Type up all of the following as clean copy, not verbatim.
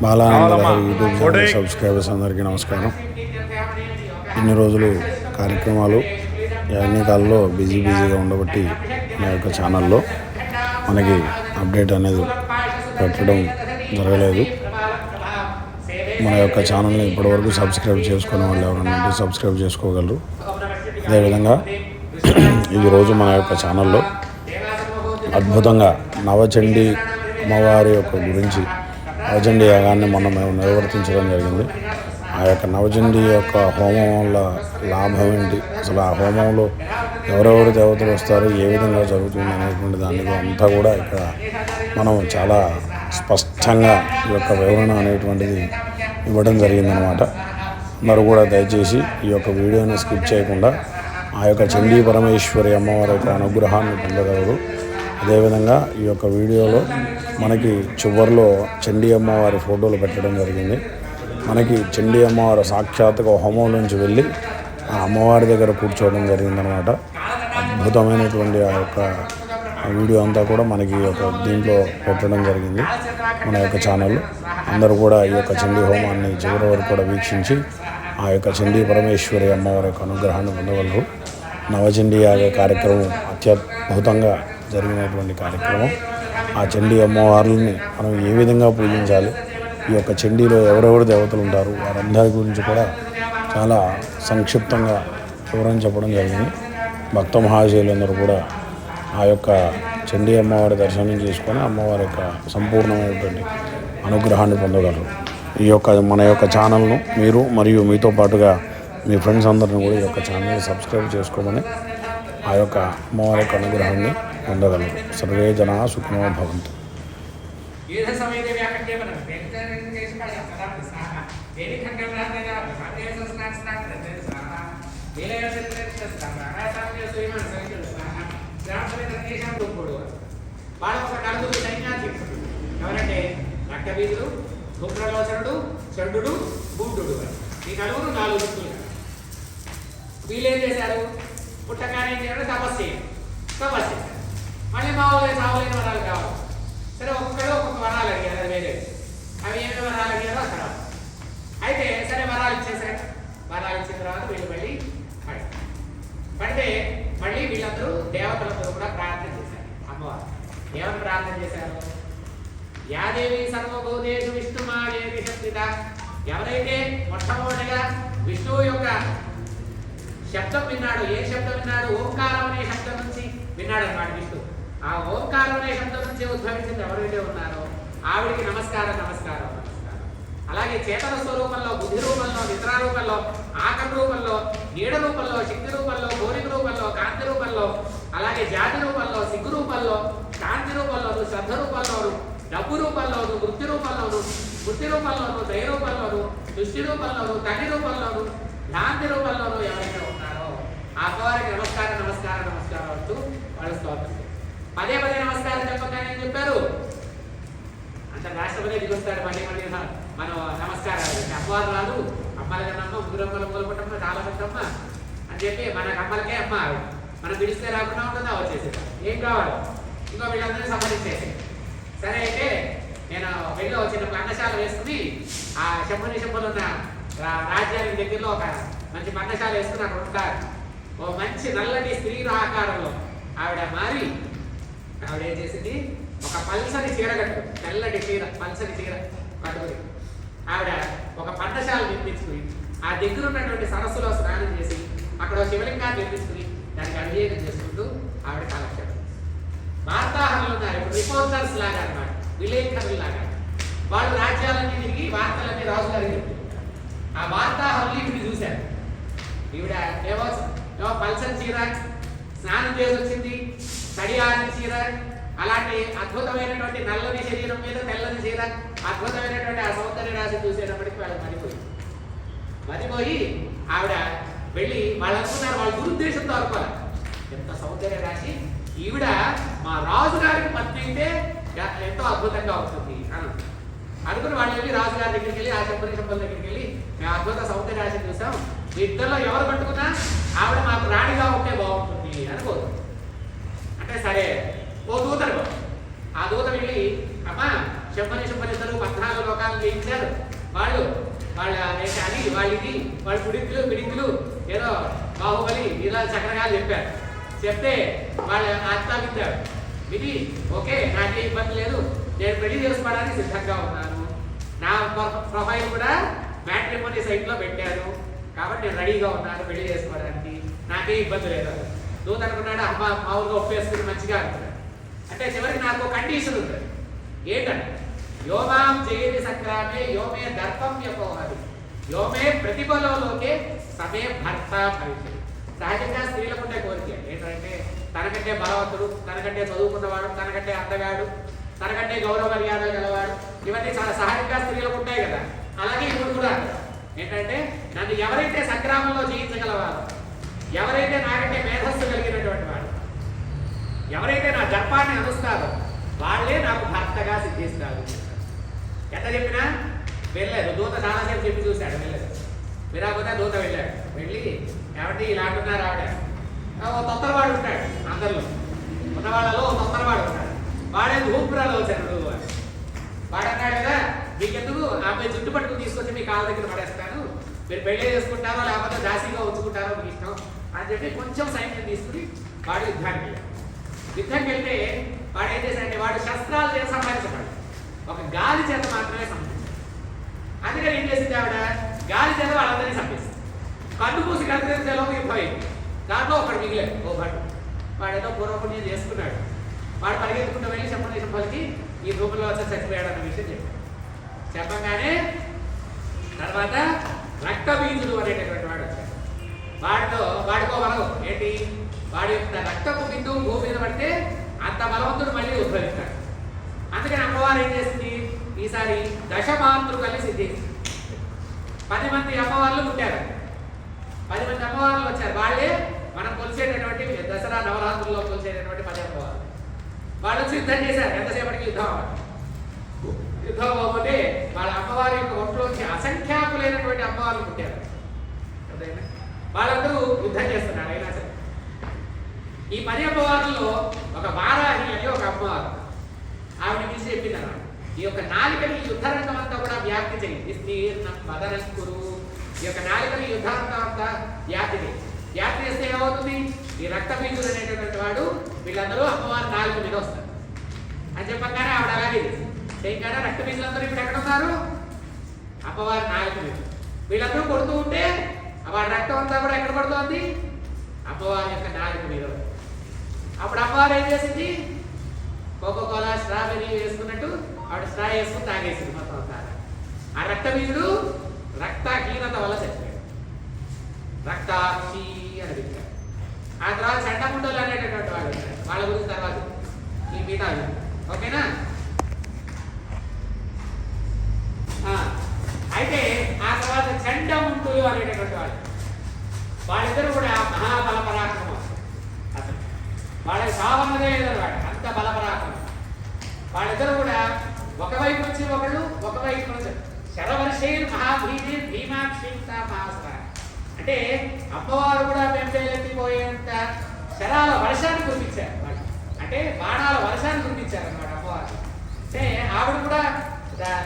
Balananda YouTube channel subscribers అందరికీ నమస్కారం. ఇన్ని రోజులు కార్యక్రమాలు అన్ని కాలంలో బిజీగా ఉండబట్టి నా యొక్క ఛానల్లో మనకి అప్డేట్ అనేది పెట్టడం జరగలేదు. మన యొక్క ఛానల్ని ఇప్పటివరకు సబ్స్క్రైబ్ చేసుకునే వాళ్ళు ఎవరైనా ఉంటే సబ్స్క్రైబ్ చేసుకోగలరు. అదేవిధంగా ఈరోజు మన యొక్క ఛానల్లో అద్భుతంగా నవచండీ అమ్మవారి యొక్క గురించి నవచండీ యాగాన్ని మనం మేము నిర్వర్తించడం జరిగింది. ఆ యొక్క నవచండీ యొక్క హోమం వల్ల లాభం ఏంటి, అసలు ఆ హోమంలో ఎవరెవరు దేవతలు వస్తారు, ఏ విధంగా జరుగుతుంది అనేటువంటి దాన్ని అంతా కూడా ఇక్కడ మనం చాలా స్పష్టంగా ఈ యొక్క వివరణ అనేటువంటిది ఇవ్వడం జరిగిందనమాట. అందరూ కూడా దయచేసి ఈ యొక్క వీడియోని స్కిప్ చేయకుండా ఆ యొక్క చండీ పరమేశ్వరి అమ్మవారి యొక్క అనుగ్రహాన్ని పొందగలరు. అదేవిధంగా ఈ యొక్క వీడియోలో మనకి చివరిలో చండీ అమ్మవారి ఫోటోలు పెట్టడం జరిగింది. మనకి చండీ అమ్మవారు సాక్షాత్తుగా హోమం నుంచి వెళ్ళి ఆ అమ్మవారి దగ్గర కూర్చోవడం జరిగిందనమాట. అద్భుతమైనటువంటి ఆ యొక్క వీడియో అంతా కూడా మనకి ఒక దీంట్లో పెట్టడం జరిగింది మన యొక్క ఛానల్లో. అందరూ కూడా ఈ యొక్క చండీ హోమాన్ని చివరి వరకు కూడా వీక్షించి ఆ యొక్క చండీ పరమేశ్వరి అమ్మవారి యొక్క అనుగ్రహాన్ని పొందగలరు. నవచండీ యాగ కార్యక్రమం అత్యద్భుతంగా జరిగినటువంటి కార్యక్రమం. ఆ చండీ అమ్మవార్లని మనం ఏ విధంగా పూజించాలి, ఈ యొక్క చండీలో ఎవరెవరు దేవతలు ఉంటారు, వారందరి గురించి కూడా చాలా సంక్షిప్తంగా వివరం చెప్పడం జరిగింది. భక్త మహాశయులందరూ కూడా ఆ యొక్క చండీ అమ్మవారి దర్శనం చేసుకొని అమ్మవారి యొక్క సంపూర్ణమైనటువంటి అనుగ్రహాన్ని పొందగలరు. ఈ యొక్క మన యొక్క ఛానల్ను మీరు మరియు మీతో పాటుగా మీ ఫ్రెండ్స్ అందరిని కూడా ఈ యొక్క ఛానల్ని సబ్స్క్రైబ్ చేసుకోమని ఆ యొక్క అమ్మవారి యొక్క అనుగ్రహాన్ని పొందగలరు. సర్వే జనా సుఖినో భవంతు. ఎవరంటే రక్తబీజుడు, శుక్రలోచనుడు, చండు, బుద్ధుడు, ఈ నలుగురు 4 దిక్కులు. వీళ్ళు ఏం చేశారు? పుట్టకాన్ని ఏం చేయడం, తపస్సు చేశారు. మళ్ళీ మామూలుగా చావులేని వరాలు కావాలి. సరే, ఒక్కడు ఒక్కొక్క వరాలు అడిగారు. అది వేరే. అవి ఏమి వరాలు అడిగారో అక్కడ. అయితే సరే వరాలు ఇచ్చేసారు. వరాలు ఇచ్చిన తర్వాత వీళ్ళు మళ్ళీ పడితే మళ్ళీ వీళ్ళందరూ దేవతలందరూ కూడా ప్రార్థన చేశారు. అమ్మవారు ఏమని ప్రార్థన చేశారు? యాదేవి సర్వభూతేషు విష్ణుమాయేతి శక్తిత. ఎవరైతే మొట్టమొదటిగా విష్ణువు యొక్క శబ్దం విన్నాడు, ఏ శబ్దం విన్నాడు? ఓంకారం అనే శబ్దం నుంచి విన్నాడు అన్నమాట విష్ణువు. ఆ ఓంకారం అనే శబ్దం నుంచి ఉద్భవించింది ఎవరైతే ఉన్నారో ఆవిడికి నమస్కారం నమస్కారం నమస్కారం. అలాగే చేతన స్వరూపంలో, బుద్ధి రూపంలో, నిద్రా రూపంలో, ఆకం రూపంలో, నీడ రూపంలో, శక్తి రూపంలో, కోరిక రూపంలో, కాంతి రూపంలో, అలాగే జాతి రూపంలో, సిగ్గు రూపంలో, కాంతి రూపంలోను, శ్రద్ధ రూపంలోను, డబ్బు రూపంలోను, వృత్తి రూపంలోను, బుద్ధి రూపంలోను, దయ రూపంలోను, దృష్టి రూపంలోను, తల్లి రూపంలోను, భ్రాంతి రూపంలోను ఎవరైతే ఉన్నారో ఆ అమ్మవారికి నమస్కారం నమస్కారం నమస్కారం అంటూ వాళ్ళు స్తోత్రం. పదే పదే నమస్కారం చెప్పగానే ఏం చెప్పారు? అంత రాష్ట్రపతి దిగొస్తాడు మళ్ళీ మళ్ళీ మనం నమస్కారాలు. అమ్మవారు రాదు, అమ్మాయి కన్నమ్మ, ముగ్గురమ్మల మూలపట్టమ్మ, చాలా పెద్దమ్మ అని చెప్పి మనకు అమ్మలకే అమ్మ. మనం పిలిస్తే రాకుండా ఉంటుందా? వచ్చేసేది. ఏం కావాలి? ఇంకో వీళ్ళందరినీ సంబంధించేసి సరే. అయితే నేను వెళ్ళి చిన్న పర్ణశాల వేసుకుని ఆ శంభుని ఉన్న రాజ్యానికి దగ్గరలో ఒక మంచి పర్ణశాల వేసుకుని అక్కడ ఉంటారు. ఓ మంచి నల్లటి స్త్రీ ఆకారంలో ఆవిడ మారి ఆవిడ ఏం చేసింది? ఒక పల్సని చీర కట్టు, తెల్లటి చీర, పల్సని చీర కట్టుకుని ఆవిడ ఒక పర్ణశాల నిర్మించుకుని ఆ దగ్గర ఉన్నటువంటి సరస్సులో స్నానం చేసి అక్కడ శివలింగాన్ని నిర్మించుకుని దానికి అభిషేకం చేసుకుంటూ ఆవిడ కాలక్షేపం. వార్తాహరులు ఉన్నారు, ఇప్పుడు రిపోర్టర్స్ లాగా అన్నమాట, విలేకరులు లాగా. వాళ్ళు రాజ్యాలన్నీ తిరిగి వార్తలన్నీ రాజుగారికి చెప్తుంటారు. ఆ వార్తాహరులు ఇప్పుడు చూశారు. ఈవిడ ఏమో పల్సన్ చీర, స్నానం చేసి వచ్చింది, తడియారిన చీర, అలాంటి అద్భుతమైనటువంటి నల్లని శరీరం మీద తెల్లని చీర, అద్భుతమైనటువంటి ఆ సౌందర్య రాశి చూసేటప్పటికి వాళ్ళు మరిపోయి ఆవిడ వెళ్ళి వాళ్ళు అనుకున్నారు, వాళ్ళ దురుద్దేశంతో అనుకోవాలి, ఎంత సౌందర్య రాశి ఈవిడ మా రాజుగారికి పత్ని అయితే ఎంతో అద్భుతంగా ఉంటుంది అని అనుకుని వాళ్ళు వెళ్ళి రాజుగారి దగ్గరికి వెళ్ళి ఆ శంభుని దగ్గరికి వెళ్ళి మేము అద్భుత సౌందర్య రాశి చూసాం, మీ ఇద్దరిలో ఎవరు పట్టుకున్నా ఆవిడ మాకు రాణిగా ఉంటే బాగుంటుంది అని కోరుతుంది. అంటే సరే ఓ దూతను, ఆ దూత వెళ్ళి అమ్మా శంభని ఇద్దరు 14 లోకాలను జయించారు. వాళ్ళు వాళ్ళ అని వాళ్ళకి వాళ్ళ పిడింకులు ఏదో బాహుబలి ఇలా చక్రగాలు చెప్పారు. చెప్తే వాళ్ళు ఆత్మావించారు. ఇది ఓకే, నాకే ఇబ్బంది లేదు, నేను పెళ్లి చేసుకోవడానికి సిద్ధంగా ఉన్నాను, నా ప్రొఫైల్ కూడా మ్యాట్రిమోనీ సైట్లో పెట్టాను, కాబట్టి నేను రెడీగా ఉన్నాను పెళ్లి చేసుకోవడానికి, నాకే ఇబ్బంది లేదు. దూత అనుకున్నాడు, అమ్మ మామూలుగా ఒప్పేసుకుని మంచిగా అనుకున్నాడు. అంటే చివరికి నాకు కండిషన్ ఉంటుంది. ఏంటంటే యోమాం జయతి సంగ్రామే యోమే దర్పం యపోహది యోమే ప్రతిఫలంలోకే సమే భర్త భవిష్యత్. సహజంగా స్త్రీలకు ఉండే కోరిక ఏంటంటే తనకంటే బలవంతుడు, తనకంటే చదువుకున్నవాడు, తనకంటే అందగాడు, తనకంటే గౌరవ మర్యాదలు గలవాడు, ఇవన్నీ చాలా సహజంగా స్త్రీలకు ఉంటాయి కదా. అలాగే ఇప్పుడు కూడా ఏంటంటే నన్ను ఎవరైతే సంగ్రామంలో జయించగలవారు, ఎవరైతే నాకంటే మేధస్సు కలిగినటువంటి వాడు, ఎవరైతే నా దర్పాన్ని అనుస్తారో వాళ్ళే నాకు భర్తగా సిద్ధిస్తారు. ఎంత చెప్పినా వెళ్ళలేదు. దూత చాలాసేపు చెప్పి చూశాడు, వెళ్ళలేదు. విరాకపోతే దూత వెళ్ళాడు. వెళ్ళి కాబట్టి ఇలా అంటున్నారు ఆవిడ, తొత్తరవాడు ఉంటాడు అందరిలో ఉన్న వాళ్ళలో తొత్తరవాడు ఉంటాడు. వాడే ధూపురాలోచనుడు అని వాడు అన్నాడు కదా, మీకెందుకు అబ్బాయి జుట్టు పట్టుకుని తీసుకొచ్చి మీ కాళ్ళ దగ్గర పడేస్తాను, మీరు పెళ్లి చేసుకుంటారో లేకపోతే దాసీగా ఉంచుకుంటారో మీకు ఇష్టం అని చెప్పి కొంచెం సైన్యం తీసుకుని వాడు యుద్ధానికి వెళ్ళాడు. యుద్ధానికి వెళ్తే వాడు ఏం చేశాడంటే వాడు శస్త్రాలు చేసి సంపాదించబడు, ఒక గాలి చేత మాత్రమే సంపాదించాడు. అందుకని ఏం చేసింది ఆవిడ, గాలి చేత వాళ్ళందరినీ సంపేసింది. కన్ను పూసి కత్తిరించేలోపు యుద్ధం అయింది. దాంట్లో ఒకడు మిగిలాడు, ఓ భట్. వాడేదో పూర్వపుణ్యం చేసుకున్నాడు. వాడు పరిగెత్తుకుంటూ వెళ్ళి చెప్పడానికి ఈ రూపంలో వచ్చి చచ్చిపోయాడు అన్న విషయం చెప్పాడు. చెప్పగానే తర్వాత రక్తబీజుడు అనేటటువంటి వాడు వచ్చాడు. వాడికో బలం ఏంటి, వాడి యొక్క రక్తపు బిందువు భూమి మీద పడితే అంత బలవంతుడు మళ్ళీ ఉద్భవిస్తాడు. అందుకని అమ్మవారు ఏం చేసింది, ఈసారి దశమాతృకల్ని సిద్ధించింది. 10 మంది అమ్మవార్లు పుట్టారు, 10 మంది అమ్మవార్లు వచ్చారు. వాళ్ళే మనం కొలిసేటటువంటి దసరా నవరాత్రుల్లో కొలిసేటటువంటి 10 అమ్మవార్లు. వాళ్ళు యుద్ధం చేశారు. ఎంతసేపటికి యుద్ధం అవ్వకపోతే వాళ్ళ అమ్మవారి యొక్క ఒంట్లోంచి అసంఖ్యాకులైనటువంటి అమ్మవార్లు పుట్టారు. వాళ్ళందరూ యుద్ధం చేస్తున్నారు. అయినా సరే ఈ 10 అమ్మవార్లలో ఒక వారాహి అని ఒక అమ్మవారు, ఆవిడ తీసి చెప్పింది అన్నమాట, ఈ యొక్క నాలికని యుద్ధరంగం అంతా కూడా వ్యాప్తి చేయి, విస్తీర్ణం వదనంకురు. ఈ యొక్క నాలికని యుద్ధాంతం అంతా వ్యాప్తి చేయి. వ్యాప్తి చేస్తే ఏమవుతుంది, ఈ రక్తబీజుడు అనేటటువంటి వాడు వీళ్ళందరూ అమ్మవారి నాలుక మీద వస్తారు అని చెప్పగానే ఆవిడ అలాగే చేయగానే రక్తబీజులందరూ ఇప్పుడు ఎక్కడ ఉన్నారు, అమ్మవారి నాలుక మీద. వీళ్ళందరూ కొడుతూ ఉంటే వాడి రక్తం అంతా కూడా ఎక్కడ పడుతోంది, అమ్మవారి యొక్క నాలుక మీద. అప్పుడు అమ్మవారు ఏం చేసింది, కోకోకోలా స్ట్రాబెరీ వేసుకున్నట్టు ఆవిడ స్ట్రా వేసుకుని తాగేసింది మొత్తం అంతా. ఆ రక్తబీజుడు రక్తహీనత వల్ల చచ్చిపోయాడు, రక్తాక్షి అని పిలిచారు. ఆ తర్వాత చండముండలు అనేటటువంటి వాళ్ళు, వాళ్ళ గురించి తర్వాత ఈ మిగతా ఓకేనా. అయితే ఆ తర్వాత చండముండులు అనేటటువంటి వాళ్ళు, వాళ్ళిద్దరు కూడా మహాబల పరాక్రమం. అసలు వాళ్ళకి సావన్నదే లేదన్నమాట, అంత బల పరాక్రమం. వాళ్ళిద్దరు కూడా ఒకవైపు నుంచి ఒకళ్ళు, ఒకవైపు నుంచి శరవర్షే మహాభీమి భీమాక్షి మహాసర. అంటే అమ్మవారు కూడా పెంపేలెత్తిపోయేంత శరాల వర్షాన్ని కురిపించారు వాళ్ళు, అంటే బాణాల వర్షాన్ని కురిపించారు అన్నమాట అమ్మవారు. అంటే ఆవిడ కూడా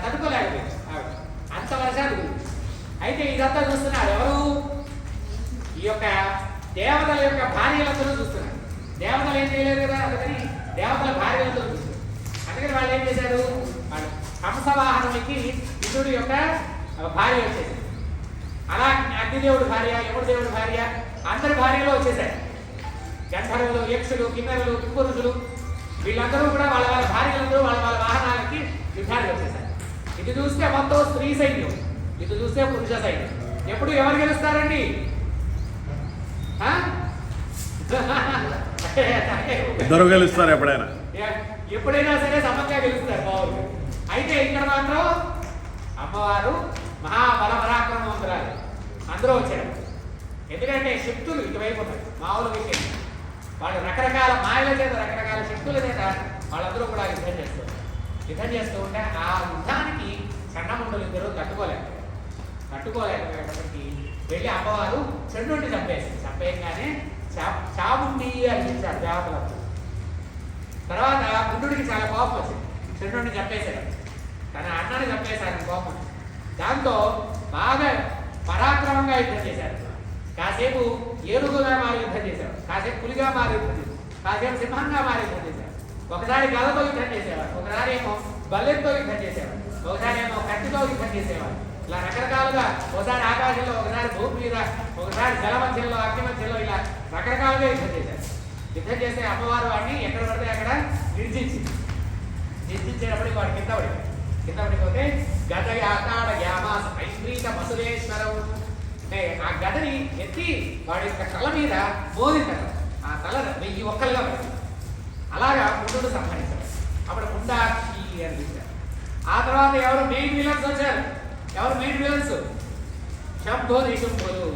తట్టుకోలేకపోయింది ఆవిడ అంత వర్షాన్ని కురిపించారు. అయితే ఇదంతా చూస్తున్నారు ఎవరు, ఈ యొక్క దేవతల యొక్క భార్యలందరూ చూస్తున్నారు. దేవతలు ఏం చేయలేరు కదా, అందుకని దేవతల భార్యలందరూ చూస్తున్నారు. అందుకని వాళ్ళు ఏం చేశారు, వాళ్ళు హంసవాహనంకి ఇంద్రుడి యొక్క భార్య వచ్చేసింది. అలా అగ్నిదేవుడి భార్య, యముడి దేవుడి భార్య, అందరి భార్యలో వచ్చేసారు. గంధర్వులు, యక్షులు, కిన్నరులు, కింపురుషులు వీళ్ళందరూ కూడా వాళ్ళ వాళ్ళ భార్యలందరూ వాళ్ళ వాళ్ళ వాహనాలకి యుద్ధానికి వచ్చేసారు. ఇది చూస్తే మొత్తం స్త్రీ సైన్యం, ఇది చూస్తే పురుష సైన్యం. ఎప్పుడు ఎవరు గెలుస్తారండి, ఇద్దరు గెలుస్తారు ఎప్పుడైనా, ఎప్పుడైనా సరే సమంగా గెలుస్తారు బాబు. అయితే ఇక్కడ మాత్రం అమ్మవారు మహాబల పరాక్రమవంతురాలు అందరూ వచ్చారు. ఎందుకంటే శక్తులు ఇటువైపు ఉన్నాయి, మామూలు విషయం. వాళ్ళు రకరకాల మాయల చేత, రకరకాల శక్తుల చేత వాళ్ళందరూ కూడా యుద్ధం చేస్తారు. యుద్ధం చేస్తూ ఉంటే ఆ యుద్ధానికి చండముండలు ఇద్దరు తట్టుకోలేకపోయేటప్పటికి వెళ్ళి అమ్మవారు చెండుని చంపేయగానే చాముండి అని పిలిచారు దేవతలకు. తర్వాత గుండుడికి చాలా కోపం వచ్చింది, చెండుని చంపేశాడు. చేశారు కోపం. దాంతో బాగా పరాక్రమంగా యుద్ధం చేశారు. కాసేపు ఏనుగుగా మారి యుద్ధం చేశారు, కాసేపు పులిగా మారి యుద్ధం చేశారు, కాసేపు సింహంగా మారి యుద్ధం చేశారు. ఒకసారి గదతో యుద్ధం చేసేవారు, ఒకసారి ఏమో బల్లెంతో యుద్ధం చేసేవారు, ఒకసారి ఏమో కత్తితో యుద్ధం చేసేవారు. ఇలా రకరకాలుగా, ఒకసారి ఆకాశంలో, ఒకసారి భూమి మీద, ఒకసారి జల మధ్యంలో, అగ్ని మధ్యంలో, ఇలా రకరకాలుగా యుద్ధం చేశారు. యుద్ధం చేస్తే అమ్మవారు వాడిని ఎక్కడ పడితే అక్కడ నిర్జించేటప్పటికి వాడు కింద పడిపోతే గద ఆకాడ యామాస ఐశ్రీత మసులేశ్వరం అంటే ఆ గదని ఎత్తి వాడి యొక్క తల మీద మోదింటారు. ఆ తల 1000 ఒక్కలుగా పడింది. అలాగా ముందు సంహరించారు. అప్పుడు ముండాక్షి అని పిలిచారు. ఆ తర్వాత ఎవరు మెయిన్ విలన్స్ వచ్చారు? ఎవరు మెయిన్ విలన్స్? శంభో నిశంభులు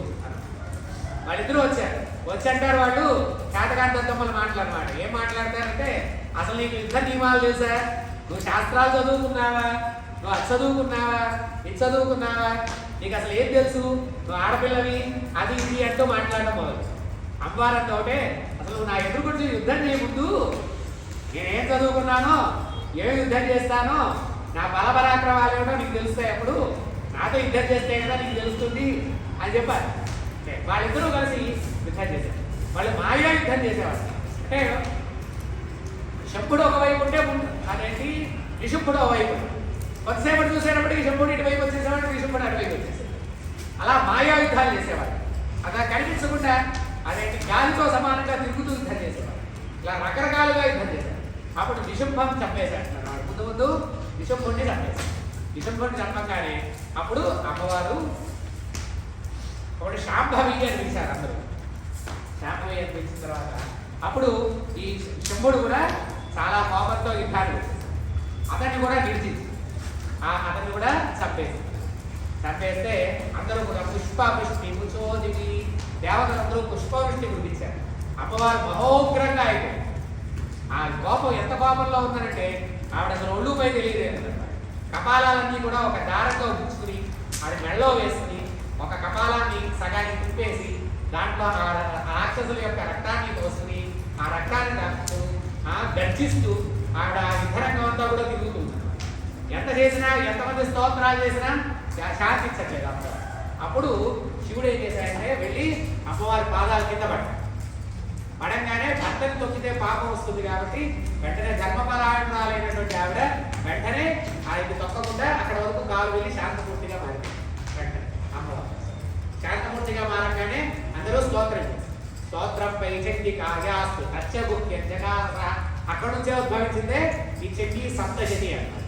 వాళ్ళిద్దరూ వచ్చారు. వచ్చంటారు వాళ్ళు శాతకాంత దత్తమ్మలు మాట్లాడమాట. ఏం మాట్లాడతారంటే, అసలు నీకు యుద్ధ నియమాలు తెలుసా? నువ్వు శాస్త్రాలు చదువుకున్నావా? నువ్వు అది చదువుకున్నావా? ఇది చదువుకున్నావా? నీకు అసలు ఏం తెలుసు? నువ్వు ఆడపిల్లవి, అది ఇది అంటూ మాట్లాడడం మొదలు. అమ్మవారంటే ఒకటే, అసలు నువ్వు నా ఎదురుకొచ్చి యుద్ధం చేయముందు నేనేం చదువుకున్నానో, ఏం యుద్ధం చేస్తానో, నా బలపరాక్రమాలు ఏమిటో నీకు తెలుస్తాయి. అప్పుడు నాతో యుద్ధం చేస్తే కదా నీకు తెలుస్తుంది అని చెప్పారు. వాళ్ళిద్దరూ కలిసి యుద్ధం చేశారు. వాళ్ళు మాయా యుద్ధం చేసేవారు. అంటే శంభుడు ఒకవైపు ఉంటే అదేంటి నిశుంభుడు ఒకవైపు. కొద్దిసేపటి చూసేటప్పటికి శంభుడు ఇటువైపు వచ్చేసేవాడు, నిశుంభుడు అటువైపు వచ్చేసేవాడు. అలా మాయా యుద్ధాలు చేసేవాడు. అలా కనిపించకుండా అదేంటి గాలితో సమానంగా తిరుగుతూ యుద్ధం చేసేవాడు. ఇలా రకరకాలుగా యుద్ధం చేశారు. అప్పుడు నిశుంభం చంపేశాడు. ముందు నిశుంభుడిని చంపేశాడు. నిశుంభుడిని చంపగానే అప్పుడు అమ్మవారు ఒకటి శాంభవి అని పిలిచారు. అందరూ శాంభవి అని పిలిచిన తర్వాత అప్పుడు ఈ శంభుడు కూడా చాలా కోపంతో యుద్ధాలు చేశాడు. అతన్ని కూడా నిలిచింది, అతన్ని కూడా చంపేస్తే అందరూ కూడా పుష్పవృష్టి ముచోదివి దేవతలందరూ పుష్పవృష్టి కురిపించారు. అమ్మవారు మహోగ్రంగా అయిపోయింది. ఆ కోపం ఎంత కోపంలో ఉందనంటే ఆవిడ అసలు ఒళ్ళుపై తెలియలేదు. కపాలాలన్నీ కూడా ఒక దారంతో గుచ్చుకుని ఆవిడ మెళ్ళలో వేసుకుని ఒక కపాలాన్ని సగాన్ని తిప్పేసి దాంట్లో రాక్షసుల యొక్క రక్తాన్ని పోసుకుని ఆ రక్తాన్ని దాచుతూ గర్జిస్తూ ఆవిడ యుద్ధరంగం అంతా కూడా తిరుగుతుంది. ఎంత చేసినా, ఎంతమంది స్తోత్రాలు చేసినా శాంతించట్లేదు అమ్మవారు. అప్పుడు శివుడు ఏం చేశాడంటే వెళ్ళి అమ్మవారి పాదాల కింద పడంగానే భర్తని తొక్కితే పాపం వస్తుంది కాబట్టి వెంటనే ధర్మపరాయణాలైనటువంటి ఆవిడ వెంటనే ఆయనకి తొక్కకుండా అక్కడ వరకు కాలు వెళ్ళి శాంతమూర్తిగా మారింది. వెంటనే అమ్మవారు శాంతమూర్తిగా మారగానే అందరూ స్తోత్రంపై చండి కాయాస్తు నచ్చగుప్త్య జగాస అక్కడ నుంచే ఉద్భవించిందే ఈ చండి సప్తశతి అన్నారు.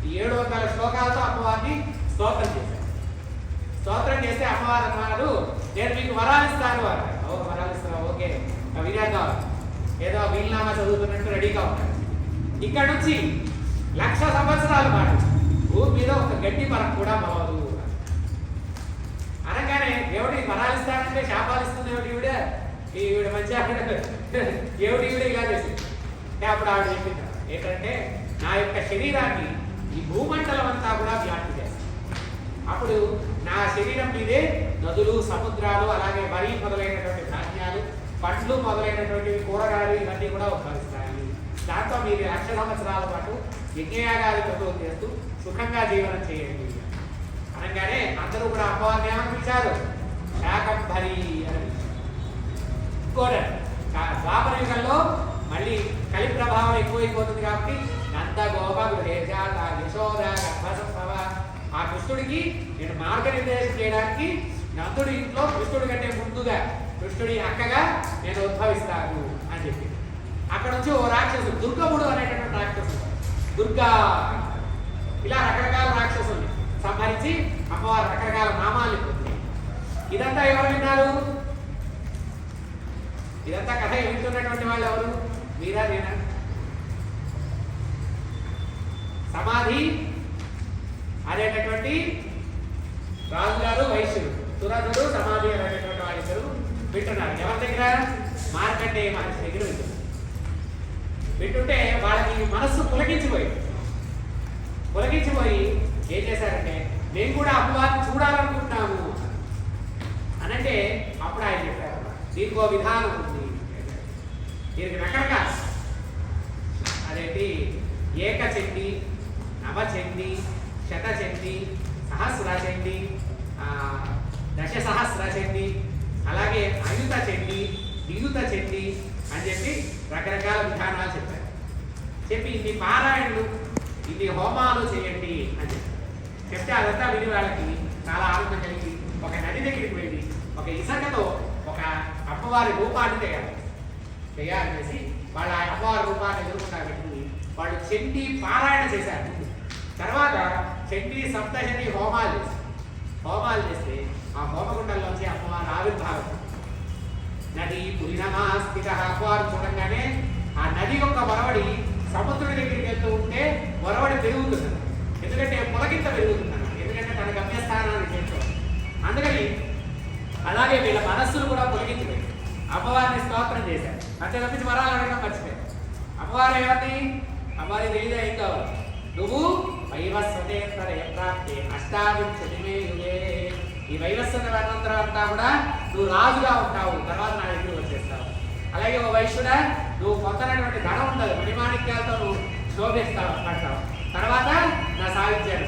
ఈ 700 శ్లోకాలతో అమ్మవారిని స్తోత్రం చేశారు. స్తోత్రం చేస్తే అమ్మవారు అన్నారు, నేను మీకు వరాలు ఇస్తాను అన్నారు. వరాలు ఇస్తాను, ఓకే విధంగా ఏదో వీలునామా చదువుతున్నట్టు రెడీగా ఉంటారు. ఇక్కడ నుంచి 1,00,000 సంవత్సరాల పాటు భూమి మీద ఒక గడ్డి మనకు కూడా మొలవదు అనగానే దేవుడి వరాలు ఇస్తానంటే శాపాలు ఇస్తుంది ఈవిడ మంచిగా దేవుడు ఈవిడ ఇలా చేసింది. అప్పుడు ఆవిడ చెప్పింది ఏంటంటే, నా యొక్క శరీరాన్ని ఈ భూమండలం అంతా కూడా వ్యాప్తి చేస్తాను. అప్పుడు నా శరీరం మీదే నదులు, సముద్రాలు, అలాగే వరి మొదలైనటువంటి ధాన్యాలు, పండ్లు మొదలైనటువంటి కూరగాయలు ఇవన్నీ కూడా ఉద్భవిస్తాయి. దాంతో మీరు 1,00,000 సంవత్సరాల పాటు యజ్ఞయాగాలు చేస్తూ సుఖంగా జీవనం చేయండి అనగానే అందరూ కూడా అమ్మవారిని ఏమనిపించారు? శాకంభరి అని. ఇంకోటి ద్వాపర యుగంలో మళ్ళీ కలి ప్రభావం ఎక్కువైపోతుంది కాబట్టి నంద గోప గృహేజ యశోద గర్భసంభవ ఆ కృష్ణుడికి నేను మార్గనిర్దేశం చేయడానికి నందుడి ఇంట్లో కృష్ణుడి కంటే ముందుగా కృష్ణుడి అక్కగా నేను ఉద్భవిస్తాను అని చెప్పి అక్కడ నుంచి ఓ రాక్షసుడు దుర్గముడు అనేటటువంటి రాక్షసుడు దుర్గా ఇలా రకరకాల రాక్షసుల్ని సంహరించి అమ్మవారు రకరకాల నామాలు పొంది. ఇదంతా ఎవరు విన్నారు? ఇదంతా కథ వింటున్నటువంటి వాళ్ళు ఎవరు? మీరా నేనా? సమాధి అనేటటువంటి రాజుగారు వైశ్యుడు, సురథుడు సమాధి అనేటటువంటి వాళ్ళిద్దరు వింటున్నారు. ఎవరి దగ్గర? మార్కండేయ మహర్షి దగ్గర వింటున్నారు. వింటుంటే వాళ్ళకి మనస్సు పులకించిపోయి ఏం చేశారంటే, మేము కూడా అమ్మవారిని చూడాలనుకుంటున్నాము అనంటే అప్పుడు ఆయన చెప్పారు, దీనికో విధానం ఉంది, దీనికి రకరకాల అదేంటి ఏకచండి, నవచండి, శతచండి, సహస్రచండి, దశసహస్రచండి, అలాగే అయుత చండి, నియుత చండి అని చెప్పి రకరకాల విధానాలు చెప్పారు. చెప్పి ఇన్ని పారాయణలు, ఇన్ని హోమాలు చేయండి అని చెప్పారు. చెప్తే అదంతా విని వాళ్ళకి చాలా ఆనందం కలిగి ఒక నది దగ్గరికి వెళ్ళి ఒక ఇసుకతో ఒక అమ్మవారి రూపాన్ని చేయాలనేసి వాళ్ళ అమ్మవారి రూపాన్ని ఎదుర్కొన్నా పెట్టి వాళ్ళు చండీ పారాయణ చేశారు. తర్వాత చండీ సప్తశని హోమాలు చేస్తే ఆ హోమగుండంలోంచి అమ్మవారి ఆవిర్భావం. నది పురినమాస్థిత అమ్మవారు చూడంగానే ఆ నది యొక్క వరవడి సముద్రుడి దగ్గరికి వెళ్తూ ఉంటే వరవడి పెరుగుతున్నది. ఎందుకంటే పొలకింత పెరుగుతున్నాను, ఎందుకంటే తన గమ్యస్థానాన్ని చేర్చుకోవాలి. అందుకని అలాగే వీళ్ళ మనస్సులు కూడా పొలగించిపోయి అమ్మవారిని స్తోత్రం చేశారు. అంతే తప్పించి వరాలు అడగడం మర్చిపోయారు. అమ్మవారు ఏమని? అమ్మవారి తెలియదు ఏం కావాలి, నువ్వు వైవస్వతేశ్వర ప్రాప్తి అష్టావింశతిమే యుగే, ఈ వైవస్వత అనంతరం అంతా కూడా నువ్వు రాజుగా ఉంటావు, తర్వాత నా దగ్గర వచ్చేస్తావు. అలాగే ఓ వైశ్యుడా, నువ్వు పొందనటువంటి ధనం ఉండదు, మణిమాణిక్యాలతో నువ్వు శోభిస్తావు పడతావు, తర్వాత నా సాధించాడు.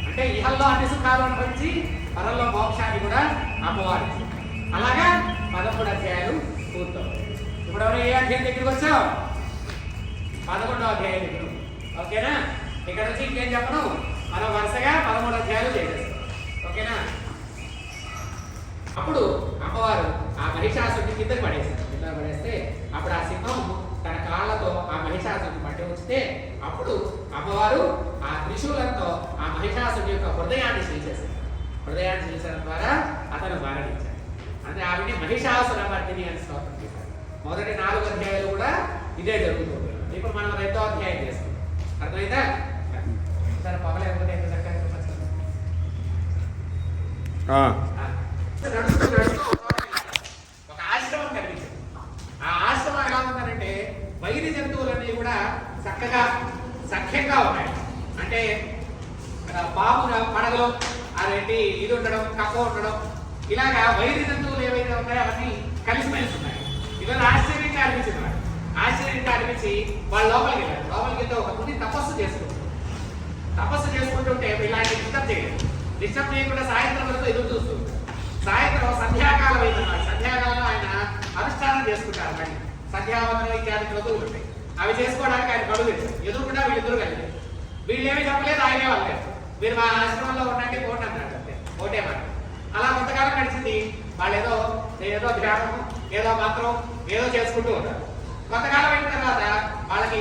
అంటే ఇహల్లో అన్ని సుఖాలు అనుభవించి పరంలో మోక్షాన్ని కూడా అమ్మవారి. అలాగా 13 అధ్యాయాలు పూర్తవుతాయి. ఇప్పుడు ఎవరు ఏ అధ్యాయం దగ్గరికి వచ్చావు? 11వ అధ్యాయం దగ్గర. ఓకేనా? ఇక్కడ నుంచి ఇంకేం చెప్పను, మనం వరుసగా 13 అధ్యాయాలు చేసేస్తాం. ఓకేనా? అప్పుడు అమ్మవారు ఆ మహిషాసుడిని కిందకి పడేస్తే అప్పుడు ఆ సింహం తన కాళ్ళతో ఆ మహిషాసుడిని పట్టి ఉంచితే అప్పుడు అమ్మవారు ఆ త్రిశూలంతో ఆ మహిషాసుడి యొక్క హృదయాన్ని శ్రీచేశారు. హృదయాన్ని శ్రీచడం ద్వారా అతను మరణించాడు. అంటే ఆవిడని మహిషాసుర మర్దిని అని స్తోత్రం చేశారు. మొదటి 4 అధ్యాయాలు కూడా ఇదే జరుగుతుంది. ఇప్పుడు మనం 2వ అధ్యాయం చేస్తాం. అర్థమైందా? సరే, పగలేకపోతే ఎంత చక్కగా నడుస్తూ ఒక ఆశ్రమం కనిపించింది. ఆ ఆశ్రమం ఎలా ఉందంటే వైరి జంతువులన్నీ కూడా చక్కగా సఖ్యంగా ఉన్నాయి. అంటే పాము పడగలు అదేంటి ఇది ఉండడం, కప్ప ఉండడం, ఇలాగా వైరి జంతువులు ఏవైతే ఉన్నాయో అవన్నీ కలిసిమెలిసి ఉన్నాయి. ఇవన్నీ ఆశ్చర్యంగా అనిపించింది. వాడు ఆశ్చర్యంగా అనిపించి వాళ్ళు లోపలికి వెళ్ళారు. లోపలికి వెళ్తే ఒక ముందు తపస్సు చేసుకుంటుంటే ఇలాంటి డిస్టర్బ్ చేయకుండా సాయంత్రం వరకు ఎదురు చూస్తుంది. సాయంత్రం సంధ్యాకాలం అయిపోయినాడు. సంధ్యాకాలంలో ఆయన అనుష్ఠానం చేసుకుంటారు. మళ్ళీ సంధ్యావందనం ఇత్యాది క్రతువులు ఉంటాయి. అవి చేసుకోవడానికి ఆయన గడువు ఎదురుకుండా వీళ్ళిద్దరు కలిగారు. వీళ్ళేమీ చెప్పలేదు, ఆయనే వాళ్ళలేదు. మీరు మా ఆశ్రమంలో ఉండండి కోటి అన్నాడు. అంతే, కోటే మాట. అలా కొంతకాలం నడిచింది. వాళ్ళు నేనేదో ధ్యానము, ఏదో మాత్రం ఏదో చేసుకుంటూ ఉంటారు. కొంతకాలం అయిన తర్వాత వాళ్ళకి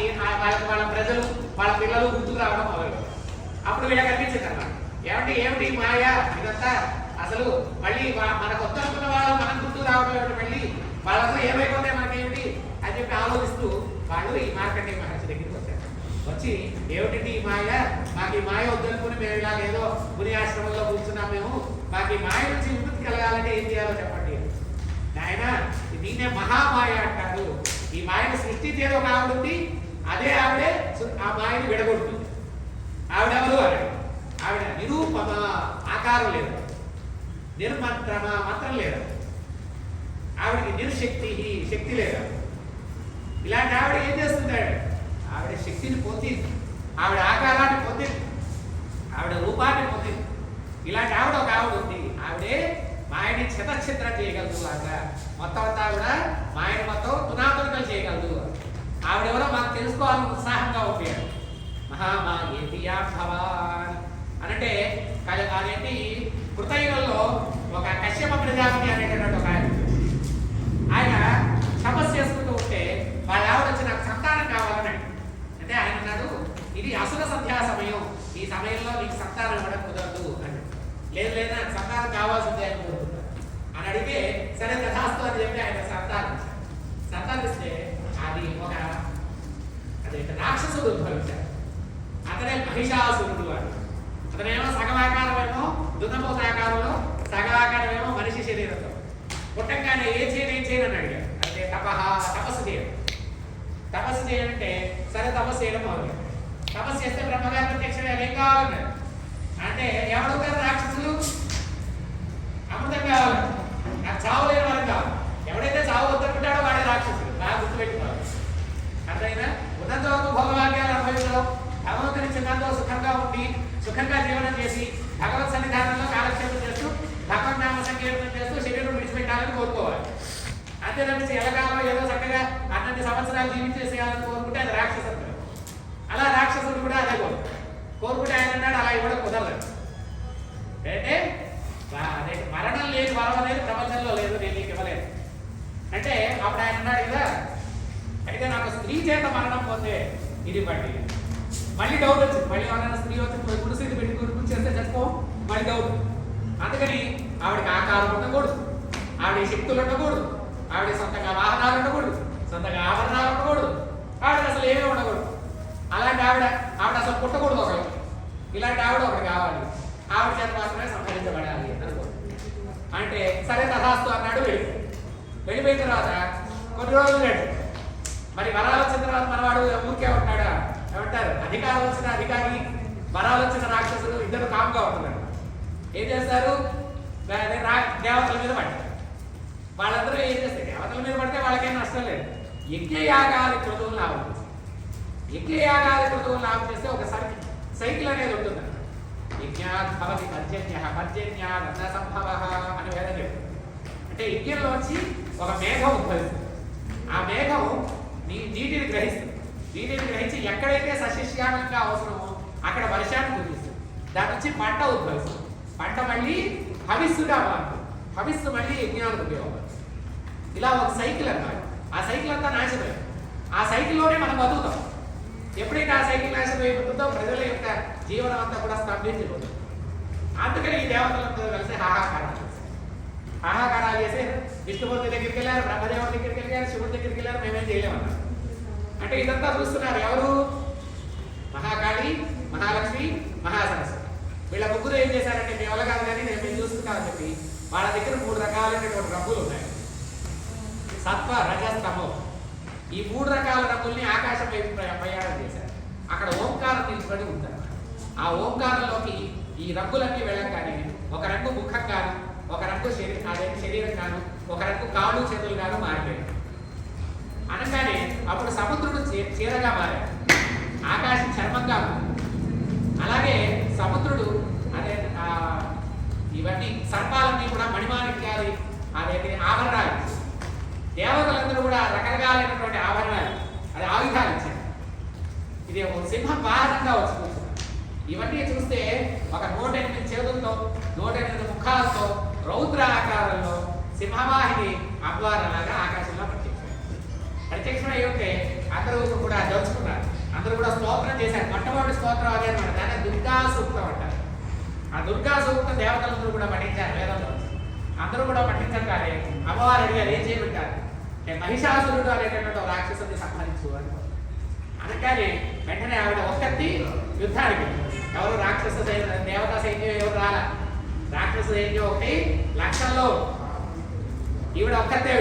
వాళ్ళ ప్రజలు, వాళ్ళ పిల్లలు గుర్తుకు రావడం మొదలు. అప్పుడు వీళ్ళకి అనిపించింది అన్నమాట, ఏమిటి మాయా ఇదంతా, అసలు మళ్ళీ మన కొత్త అనుకున్న వాళ్ళు మనం గుర్తుకు రావడం మళ్ళీ వాళ్ళతో ఏమైపోతే మనకేమిటి అని చెప్పి ఆలోచిస్తూ వాళ్ళు ఈ మార్కండేయ మహర్షి దగ్గరికి వచ్చారు. వచ్చి ఏమిటి ఈ మాయ, మాకు ఈ మాయ వద్దనుకుని మేము ఇలా ఏదో ముని ఆశ్రమంలో కూర్చున్నాం, మేము మాకు ఈ మాయ నుంచి విముక్తి కలగాలంటే ఏం చేయాలో చెప్పండి. నాయన, దీన్నే మహామాయ అంటారు. ఈ మాయను సృష్టించేదో ఒక ఆవిడ ఉంది, అదే ఆవిడే ఆ మాయను విడగొడుతుంది. ఆవిడెవరు అన్నాడు. ఆవిడ నిరూపమ, ఆకారం లేదు, నిర్మంత్రమ, మంత్రం లేదు, ఆవిడకి నిర్శక్తి, శక్తి లేదు. ఇలాంటి ఆవిడ ఏం చేస్తుంటాడు? ఆవిడ శక్తిని పొందింది, ఆవిడ ఆకారాన్ని పొందింది, ఆవిడ రూపాన్ని పొందింది. ఇలాంటి ఆవిడ ఒక ఆవిడ ఉంది. ఆవిడే మాయని చిత్రం చేయగలదు. ఆవిడ మొత్తం అంతా ఆవిడ మాయని మొత్తం తునాతునకలు చేయగలదు. ఆవిడెవరో మనకు తెలుసుకోవాలని ఉత్సాహంగా ఉంటాడు. మహామాయేతియా భవాన్ అనంటే అదేంటి, కృతయుగంలో ఒక కశ్యప ప్రజాపతి అనేటటువంటి ఒక ఆయన తపస్సు చేసుకుంటూ ఉంటే వాళ్ళ ఆవిడ వచ్చి నాకు సంతానం కావాలని అంటే ఆయన అన్నాడు, ఇది అసుర సంధ్యా సమయం, ఈ సమయంలో నీకు సంతానం ఇవ్వడం కుదరదు అని. లేదు నాకు సంతానం కావాల్సిందే అని కోరుకుంటారు అని అడిగితే, సరే తథాస్తు అని చెప్పి ఆయన సంతానిస్తే అది ఒక రాక్షసుడు ఉద్భవించాడు. అతనే మహిషాసురుడు. వాడు అతనేమో సగవాకారమేమో దున్నపోత ఆకారంలో, సగవాకారమేమో మనిషి శరీరంలో. పుట్టంగానే ఏం చేయను అని అడిగాడు. అంటే తపస్సు చేయాలంటే సరే తపస్సు చేయడం మొదలు. తపస్సు చేస్తే బ్రహ్మగారి ప్రత్యక్షం ఏం కావాలన్నాడు. అంటే ఎవరు గారు రాక్షసులు అమృతం కావాలి, నాకు చావు లేని వారు కావాలి. ఎవడైతే చావు వద్దనుకుంటాడో వాడే రాక్షసుడు. బాగా గుర్తుపెట్టుకోవాలి. అర్థమైనా? ఉన్నంత వరకు భోగవాక్యాలు అనుభవించడం, భగవంతుని చిన్నంతో సుఖంగా ఉండి సుఖంగా జీవనం భగవత్ సన్నిధానంలో కాలక్షేపం చేస్తూ భగవన్ నామ సంకీర్తనం చేస్తూ శరీరం విడిచిపెట్టాలని కోరుకోవాలి. అంతే తప్పించి ఎలగాలో ఏదో చక్కగా అన్నన్ని సంవత్సరాలు జీవించేసేయాలని కోరుకుంటే అది రాక్షసత్వం. అలా రాక్షసుడు కూడా అదే కోరుకుంటే ఆయన అన్నాడు అలా ఇవ్వడం కుదరదు. అంటే అదే మరణం లేని వరం అనేది ప్రపంచంలో లేదు, నేను నీకు ఇవ్వలేదు అంటే అప్పుడు ఆయన అన్నాడు కదా, అయితే నాకు స్త్రీ చేత మరణం పోతే ఇది బట్టి మళ్ళీ డౌట్ వచ్చింది. మళ్ళీ ఎవరైనా స్త్రీ వచ్చి గుడిసెలు పెట్టి గురించి చేస్తే చచ్చిపో మళ్ళీ డౌట్. అందుకని ఆవిడకి ఆకారం ఉండకూడదు, ఆవిడ శక్తులు ఉండకూడదు, ఆవిడ సొంతంగా వాహనాలు ఉండకూడదు, సొంతంగా ఆభరణాలు ఉండకూడదు, ఆవిడ అసలు ఏమీ ఉండకూడదు. అలాంటి ఆవిడ అసలు పుట్టకూడదు ఒకరికి. ఇలాంటి ఆవిడ ఒకటి కావాలి, ఆవిడ చేత మాత్రమే సంహరించబడాలి అనుకో. అంటే సరే తథాస్తు అన్నాడు. వెళ్ళిపోయిన తర్వాత కొన్ని రోజులు లేడు. మరి వరాలు వచ్చిన తర్వాత మనవాడు ఊరికే ఉంటాడా? ఏమంటారు, అధికారం వచ్చిన అధికారి, వరాలు వచ్చిన రాక్షసులు ఇద్దరు కామ్గా ఉంటున్నారు. ఏం చేస్తారు, దేవతల మీద పడతారు. వాళ్ళందరూ ఏం చేస్తారు, దేవతల మీద పడితే వాళ్ళకేం నష్టం లేదు. యజ్ఞయాగాది క్రతువులు లాభం చేస్తారు. యజ్ఞయాగాది క్రతువులు లాభం చేస్తే ఒక సైకిల్ అనేది ఉంటుంది. యజ్ఞాత్ భవతి పర్జన్య పర్జన్యాద్ అన్న సంభవ అని వేదం చెప్తుంది. అంటే యజ్ఞంలోంచి ఒక మేఘం ఉద్భవిస్తుంది. ఆ మేఘం నీటిని గ్రహిస్తుంది. నీటిని గ్రహించి ఎక్కడైతే సస్యశ్యామలంగా అవసరమో అక్కడ వర్షాన్ని కురిపిస్తుంది. దాని నుంచి పంట ఉద్భవిస్తుంది. పంట మళ్ళీ హవిస్సుగా మారుతుంది. హవిస్సు మళ్ళీ యజ్ఞానికి ఉపయోగపడుతుంది. ఇలా ఒక సైకిల్ అన్నమాట. ఆ సైకిల్ అంతా నాశనమైంది. ఆ సైకిల్లోనే మనం బతుకుతాం. ఎప్పుడైతే ఆ సైకిల్ నాశనమైపోతుందో ప్రజల యొక్క జీవనం అంతా కూడా స్తంభించిపోతుంది. అందుకని ఈ దేవతలందరూ కలిసి హాహాకారాలు చేసి విష్ణుమూర్తి దగ్గరికి వెళ్ళారు, బ్రహ్మదేవుడి దగ్గరికి వెళ్ళారు, శివుడి దగ్గరికి వెళ్ళారు, మేమేం చేయలేమన్నారు. అంటే ఇదంతా చూస్తున్నారు ఎవరు? మహాకాళి, మహాలక్ష్మి, మహాసరస్వతి. వీళ్ళ ముగ్గురు ఏం చేశారంటే మేము వల్ల కాదు కానీ మేము చూసుకుంటామని చెప్పి వాళ్ళ దగ్గర 3 రకాలైనటువంటి రంగులు ఉన్నాయి. సత్వ, రజస్, తమో. ఈ 3 రకాల రంగుల్ని ఆకాశం వైపు ప్రయాణం చేశారు. అక్కడ ఓంకారం నిలిచిపడి ఉంటారు. ఆ ఓంకారంలోకి ఈ రంగులన్నీ వెళ్ళగానే ఒక రంగు ముఖం గాను, ఒక రంగు శరీరం గాను, ఒక రంగు కాళ్ళు చేతులు గాను మారిపోయాయి. అనగానే అప్పుడు సముద్రుడు చీరగా మారాడు, ఆకాశం చర్మంగా ఉంది. అలాగే సముద్రుడు అదే ఇవన్నీ సర్పాలన్నీ కూడా మణిమాణిక్యాలు అదేంటి ఆభరణాలు. దేవతలందరూ కూడా రకరకాలైనటువంటి ఆభరణాలు, అది ఆయుధాలు ఇచ్చారు. ఇది ఒక సింహం వాహనంగా వచ్చి కూర్చున్నారు. ఇవన్నీ చూస్తే ఒక 108 చేతులతో 108 ముఖాలతో రౌద్ర ఆకారంలో సింహవాహిని అమ్మవారలాగా ఆకాశంలో ప్రత్యక్షమై ఉంటే అందరూ కూడా జరుచుకున్నారు. అందరూ కూడా స్తోత్రం చేశారు. మొట్టమొదటి స్తోత్రం అదే అనమాట. దాన్ని దుర్గా సూక్తం అంటారు. ఆ దుర్గా సూక్తం దేవతలందరూ కూడా పఠించారు వేదంలో. అందరూ కూడా పఠించగానే అమ్మవారు అడిగారు ఏం చేయబెట్టారు. మహిషాసురుడు అనేటటువంటి రాక్షసుని సంహరించు అని అనగానే వెంటనే ఆవిడ ఒక్కటి యుద్ధానికి ఎవరు రాక్షస దేవతా సైన్యం ఎవరు రాల. రాక్షస సైన్యం 1 లక్షల్లో ఈవిడ ఒక్కతే.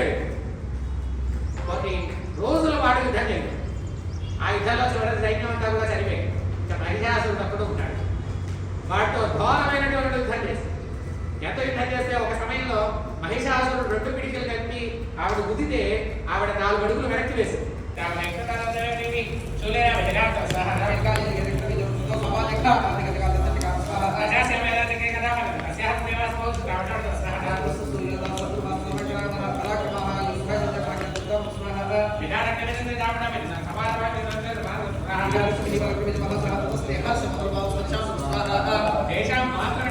కొన్ని రోజుల పాటు యుద్ధం లేదు. ఆ యుద్ధంలో చివరి సైన్యం అంతా కూడా చనిపోయింది. ఇంకా మహిషాసురుడు అప్పుడు ఉంటాడు. వాటితో ఘోరమైనటువంటి యుద్ధం చేసి ఎంత యుద్ధం చేస్తే ఒక సమయంలో మహిషాసురుడు 2 పిడికిలు కలిపి ఆవిడ గుద్దితే ఆవిడ 4 అడుగులు వెనక్కి వేసింది. దేశం మాత్రమే